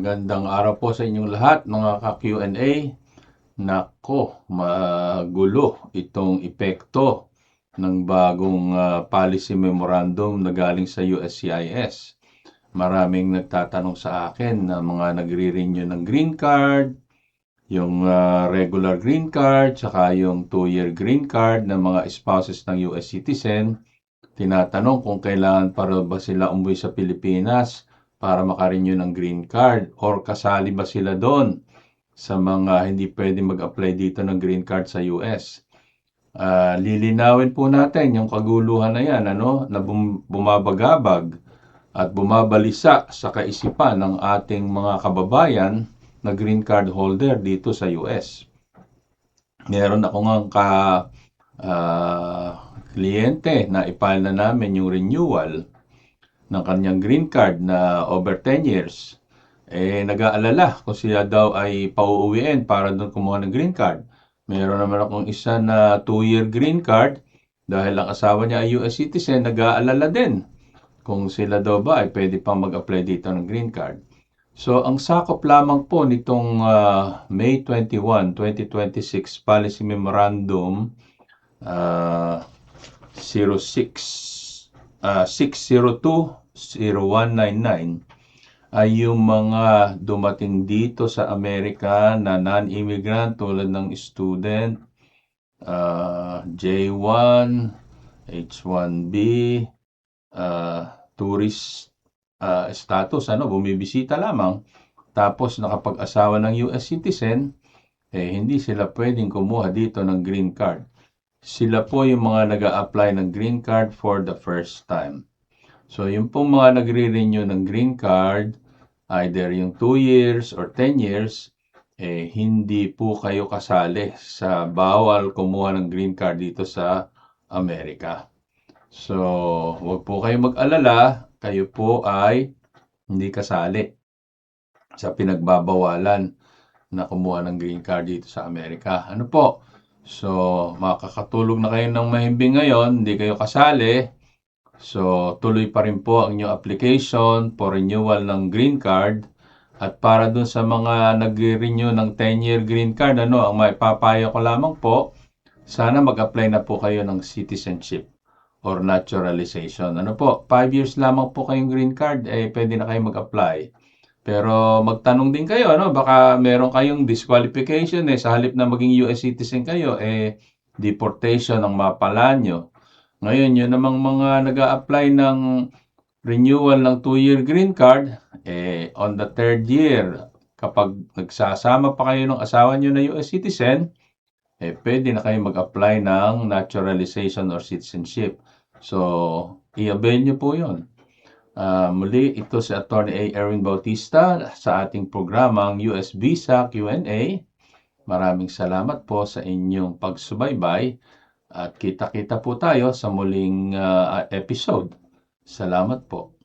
Magandang araw po sa inyong lahat, mga ka-Q&A. Nako, magulo itong epekto ng bagong policy memorandum na galing sa USCIS. Maraming nagtatanong sa akin na mga nagre-renew ng green card, yung regular green card, saka yung 2-year green card ng mga spouses ng US citizen. Tinatanong kung kailangan pa ba sila umuwi sa Pilipinas para makarenew ng green card or kasali ba sila doon sa mga hindi pwede mag-apply dito ng green card sa US. Lilinawin po natin yung kaguluhan na yan, na bumabagabag at bumabalisa sa kaisipan ng ating mga kababayan na green card holder dito sa US. Meron ako nga kliyente na i-file na namin yung renewal ng kanyang green card na over 10 years. Nag-aalala kung sila daw ay pauuwiin para doon kumuha ng green card. Meron naman akong isa na 2-year green card dahil ang asawa niya ay US citizen, nag-aalala din kung sila daw ba ay pwede pang mag-apply dito ng green card. So, ang sakop lamang po nitong May 21, 2026 Policy Memorandum 602-0199 ay yung mga dumating dito sa Amerika na non-immigrant tulad ng student, J1, H1B, tourist status, bumibisita lamang, tapos nakapag-asawa ng US citizen, hindi sila pwedeng kumuha dito ng green card. Sila po yung mga nag-a-apply ng green card for the first time. So, yung pong mga nagre-renew ng green card, either yung 2 years or 10 years, hindi po kayo kasali sa bawal kumuha ng green card dito sa Amerika. So, huwag po kayo mag-alala, kayo po ay hindi kasali sa pinagbabawalan na kumuha ng green card dito sa Amerika. Ano po? So, makakatulog na kayo ng mahimbing ngayon, hindi kayo kasali. So, tuloy pa rin po ang inyong application for renewal ng green card. At para dun sa mga nag-renew ng 10-year green card, ang maipapayo ko lamang po, sana mag-apply na po kayo ng citizenship or naturalization. 5 years lamang po kayong green card, pwede na kayo mag-apply. Pero magtanong din kayo, baka meron kayong disqualification sa halip na maging US citizen kayo, deportation ang mapala nyo. Ngayon, yun namang mga nag-a-apply ng renewal ng 2-year green card, on the 3rd year, kapag nagsasama pa kayo ng asawa nyo na US citizen, pwede na kayo mag-apply ng naturalization or citizenship. So, i-avail nyo po yun. Muli, ito si Atty. A. Erwin Bautista sa ating programang US Visa Q&A. Maraming salamat po sa inyong pagsubaybay at kita-kita po tayo sa muling episode. Salamat po.